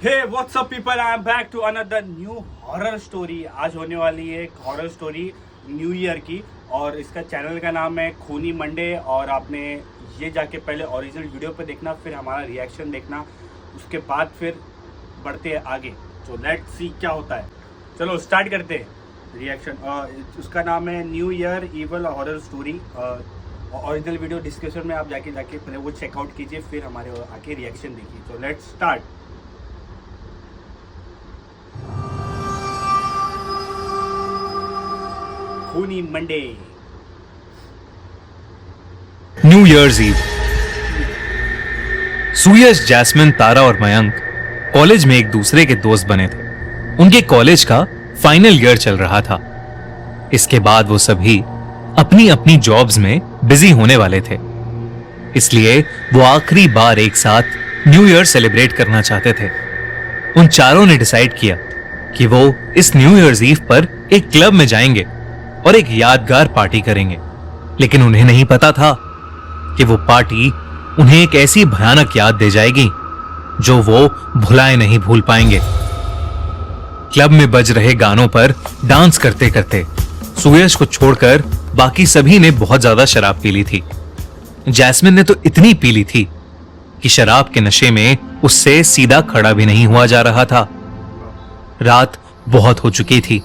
Hey what's up people, I am back to another new horror story. आज होने वाली है एक हॉरर स्टोरी न्यू ईयर की, और इसका चैनल का नाम है खूनी मंडे। और आपने ये जाके पहले ओरिजिनल वीडियो पे देखना, फिर हमारा रिएक्शन देखना, उसके बाद फिर बढ़ते हैं आगे। तो लेट्स सी क्या होता है। चलो स्टार्ट करते हैं रिएक्शन। उसका नाम है new year evil horror story. Original video description में आप जाके पहले वो चेकआउट कीजिए, फिर हमारे आके रिएक्शन देखिए। तो लेट्स स्टार्ट। खूनी Monday. New Year's Eve. Suyash, Jasmine, Tara और मयंक कॉलेज में एक दूसरे के दोस्त बने थे। उनके कॉलेज का फाइनल ईयर चल रहा था। इसके बाद वो सभी अपनी अपनी जॉब्स में बिजी होने वाले थे, इसलिए वो आखिरी बार एक साथ न्यू ईयर सेलिब्रेट करना चाहते थे। उन चारों ने डिसाइड किया कि वो इस न्यू ईयर्स ईव पर एक क्लब में जाएंगे और एक यादगार पार्टी करेंगे। लेकिन उन्हें नहीं पता था कि वो पार्टी उन्हें एक ऐसी भयानक याद दे जाएगी जो वो भुलाए नहीं भूल पाएंगे। क्लब में बज रहे गानों पर डांस करते करते सुयश को छोड़कर बाकी सभी ने बहुत ज्यादा शराब पी ली थी। जैस्मिन ने तो इतनी पी ली थी कि शराब के नशे में उससे सीधा खड़ा भी नहीं हुआ जा रहा था। रात बहुत हो चुकी थी।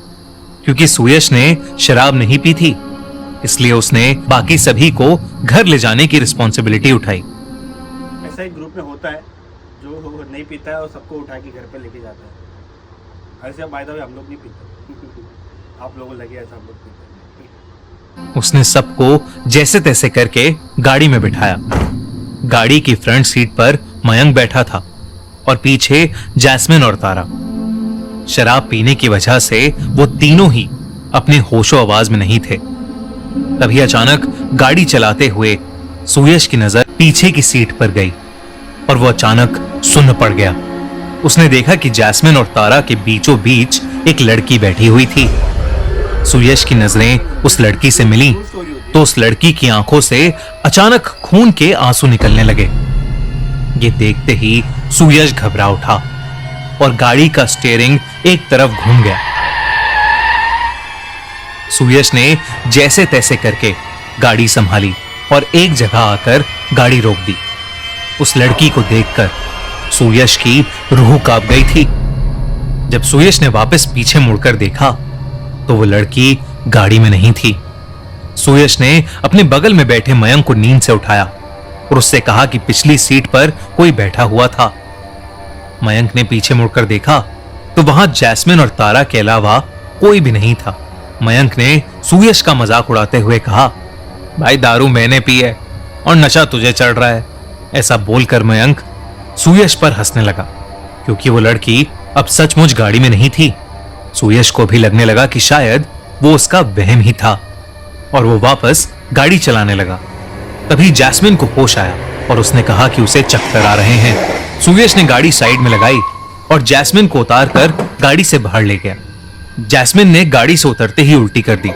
क्योंकि सुयश ने शराब नहीं पी थी, इसलिए उसने बाकी सभी को घर ले जाने की रिस्पॉन्सिबिलिटी उठाई। ऐसा एक ग्रुप में होता है जो नहीं पीता है और सबको उठा के घर पे लेके जाता है। ऐसे बाय द वे हम लोग नहीं पीते। आप लोगों को लगे ऐसा हम लोग पीते। उसने सबको जैसे तैसे करके गाड़ी में बिठाया। गाड़ी की फ्रंट सीट पर मयंक बैठा था और पीछे जैस्मिन और तारा। शराब पीने की वजह से वो तीनों ही अपने होशो आवाज में नहीं थे। तभी अचानक गाड़ी चलाते हुए सुयश की नजर पीछे की सीट पर गई और वो अचानक सुन्न पड़ गया। उसने देखा कि जैस्मिन और तारा के बीचों बीच एक लड़की बैठी हुई थी। सुयश की नजरें उस लड़की से मिली तो उस लड़की की आंखों से अचानक खून के आंसू निकलने लगे। ये देखते ही सुयश घबरा उठा और गाड़ी का स्टीयरिंग एक तरफ घूम गया। सुयश ने जैसे तैसे करके गाड़ी संभाली और एक जगह आकर गाड़ी रोक दी। उस लड़की को देखकर सुयश की रूह कांप गई थी। जब सुयश ने वापस पीछे मुड़कर देखा तो वो लड़की गाड़ी में नहीं थी। सुयश ने अपने बगल में बैठे मयंक को नींद से उठाया और उससे कहा कि पिछली सीट पर कोई बैठा हुआ था। मयंक ने पीछे मुड़कर देखा तो वहां जैस्मिन और तारा के अलावा कोई भी नहीं था। मयंक ने सुयश का मजाक उड़ाते हुए कहा, भाई दारू मैंने पी है और नशा तुझे चढ़ रहा है। ऐसा बोलकर मयंक सुयश पर हंसने लगा, क्योंकि वो लड़की अब सचमुच गाड़ी में नहीं थी। सुयश को भी लगने लगा कि शायद वो उसका वहम ही था और वो वापस गाड़ी चलाने लगा। तभी जैस्मिन को होश आया और उसने कहा कि उसे चक्कर आ रहे हैं। सुयश ने गाड़ी साइड में लगाई और जैस्मिन को उतार कर गाड़ी से बाहर ले गया। जैस्मिन ने गाड़ी से उतरते ही उल्टी कर दी।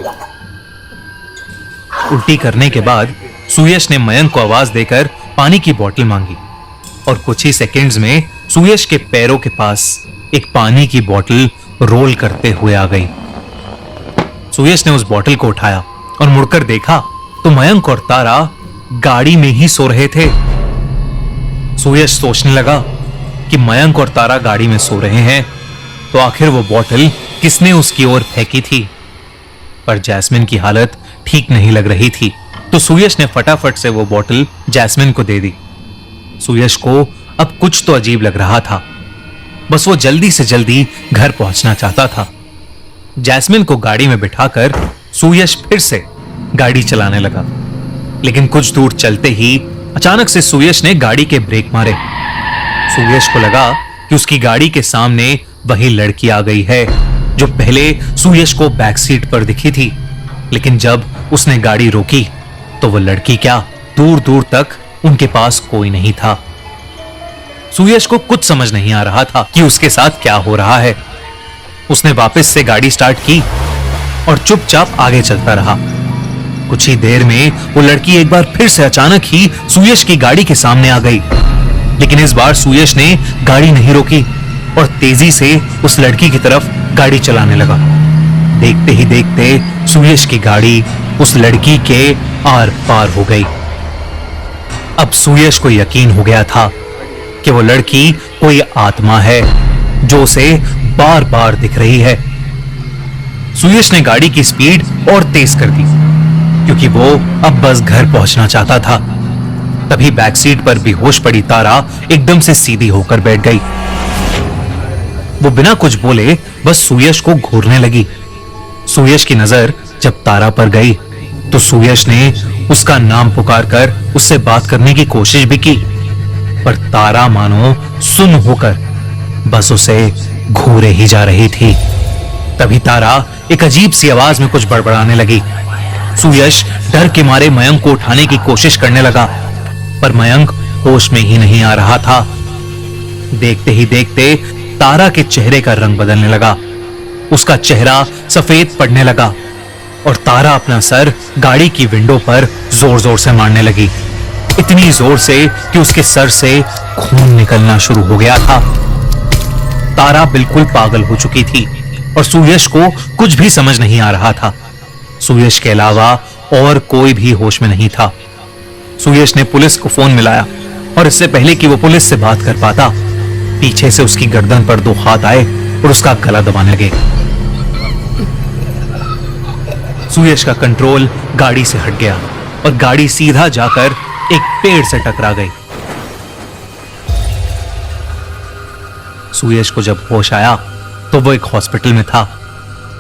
उल्टी करने के बाद सुयश ने मयंक को आवाज देकर पानी की बोतल मांगी और कुछ ही सेकंड्स में सुयश के पैरों के पास एक पानी की बोतल रोल करते हुए आ गई। सुयश ने उस बोतल को उठाया और मुड़कर देखा तो मयंक और तारा गाड़ी में ही सो रहे थे। सुयश सोचने लगा कि मयंक और तारा गाड़ी में सो रहे हैं तो आखिर वो बोतल किसने उसकी ओर फेंकी थी। पर जैस्मिन की हालत ठीक नहीं लग रही थी तो सुयश ने फटाफट से वो बोतल जैस्मिन को दे दी। सुयश को अब कुछ तो अजीब लग रहा था। बस वो जल्दी से जल्दी घर पहुंचना चाहता था। जैस्मिन को गाड़ी में बिठाकर सुयश फिर से गाड़ी चलाने लगा। लेकिन कुछ दूर चलते ही अचानक से सुयश ने गाड़ी के ब्रेक मारे। सुयश को लगा कि उसकी गाड़ी के सामने वही लड़की आ गई है जो पहले सुयश को बैक सीट पर दिखी थी। लेकिन जब उसने गाड़ी रोकी तो वो लड़की क्या, दूर दूर तक उनके पास कोई नहीं था। सुयश को कुछ समझ नहीं आ रहा था कि उसके साथ क्या हो रहा है। उसने वापस से गाड़ी स्टार्ट की और चुपचाप आगे चलता रहा। कुछ ही देर में वो लड़की एक बार फिर से अचानक ही सुयश की गाड़ी के सामने आ गई। लेकिन इस बार सुयश ने गाड़ी नहीं रोकी और तेजी से उस लड़की की तरफ गाड़ी चलाने लगा। देखते ही देखते सुयश की गाड़ी उस लड़की के आर पार हो गई। अब सुयश को यकीन हो गया था कि वो लड़की कोई आत्मा है जो उसे बार बार दिख रही है। सुयश ने गाड़ी की स्पीड और तेज कर दी क्योंकि वो अब बस घर पहुंचना चाहता था। तभी बैक सीट पर बेहोश पड़ी तारा एकदम से सीधी होकर बैठ गई। वो बिना कुछ बोले बस सुयश को घूरने लगी। सुयश की नजर जब तारा पर गई तो सुयश ने उसका नाम पुकारकर उससे बात करने की कोशिश भी की, पर तारा मानो सुन होकर बस उसे घूरे ही जा रही थी। तभी तारा एक अजीब सी आवाज में कुछ बड़बड़ाने लगी। सुयश डर के मारे मयंक को उठाने की कोशिश करने लगा, पर मयंक होश में ही नहीं आ रहा था। देखते ही देखते तारा के चेहरे का रंग बदलने लगा। उसका चेहरा सफेद पड़ने लगा और तारा अपना सर गाड़ी की विंडो पर जोर जोर से मारने लगी। इतनी जोर से कि उसके सर से खून निकलना शुरू हो गया था। तारा बिल्कुल पागल हो चुकी थी और सुयश को कुछ भी समझ नहीं आ रहा था। सुयश के अलावा और कोई भी होश में नहीं था। सुयश ने पुलिस को फोन मिलाया और इससे पहले कि वो पुलिस से बात कर पाता, पीछे से उसकी गर्दन पर 2 हाथ आए और उसका गला दबाने लगे। सुयश का कंट्रोल गाड़ी से हट गया और गाड़ी सीधा जाकर एक पेड़ से टकरा गई। सुयश को जब होश आया तो वो एक हॉस्पिटल में था।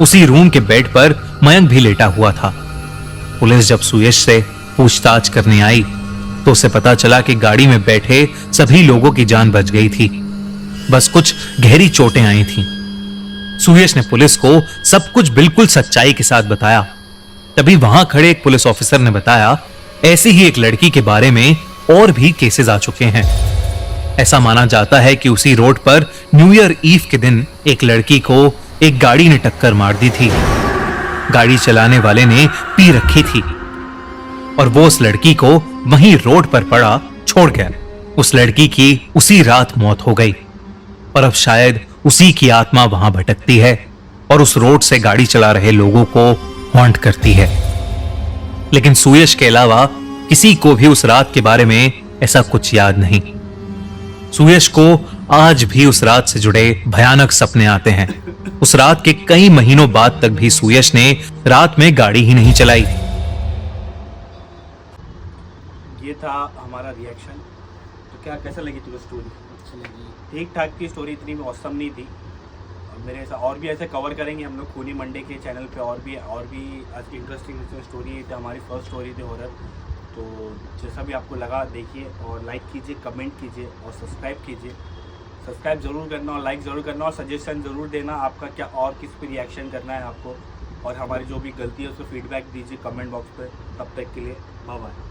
उसी रूम के बेड पर मयंक भी लेटा हुआ था। पुलिस जब सुयश से पूछताछ करने आई तो उसे पता चला कि गाड़ी में बैठे सभी लोगों की जान बच गई थी, बस कुछ गहरी चोटें आई थीं। सुयश ने पुलिस को सब कुछ बिल्कुल सच्चाई के साथ बताया। तभी वहां खड़े एक पुलिस ऑफिसर ने बताया, ऐसी ही एक लड़की के बारे में और भी केसेस आ चुके हैं। ऐसा माना जाता है कि उसी रोड पर न्यू ईयर ईव के दिन एक लड़की को एक गाड़ी ने टक्कर मार दी थी। गाड़ी चलाने वाले ने पी रखी थी और वो उस लड़की को वहीं रोड पर पड़ा छोड़ गया। उस लड़की की उसी रात मौत हो गई और अब शायद उसी की आत्मा वहां भटकती है और उस रोड से गाड़ी चला रहे लोगों को हॉन्ट करती है। लेकिन सुयश के अलावा किसी को भी उस रात के बारे में ऐसा कुछ याद नहीं। सुयश को आज भी उस रात से जुड़े भयानक सपने आते हैं। उस रात के कई महीनों बाद तक भी सुयश ने रात में गाड़ी ही नहीं चलाई। ये था हमारा रिएक्शन। तो क्या कैसा लगी तुझे स्टोरी? अच्छी लगी। ठीक ठाक की स्टोरी, इतनी भी औसम नहीं थी। और मेरे ऐसा और भी ऐसे कवर करेंगे हम लोग खूनी मंडे के चैनल पे, और भी इंटरेस्टिंग स्टोरी थी। हमारी फर्स्ट स्टोरी थी हॉरर। तो जैसा भी आपको लगा देखिए और लाइक कीजिए, कमेंट कीजिए और सब्सक्राइब कीजिए। सब्सक्राइब ज़रूर करना और लाइक ज़रूर करना और सजेशन ज़रूर देना आपका क्या और किस पे रिएक्शन करना है आपको, और हमारी जो भी गलती है उसको फीडबैक दीजिए कमेंट बॉक्स पे। तब तक के लिए बाय बाय।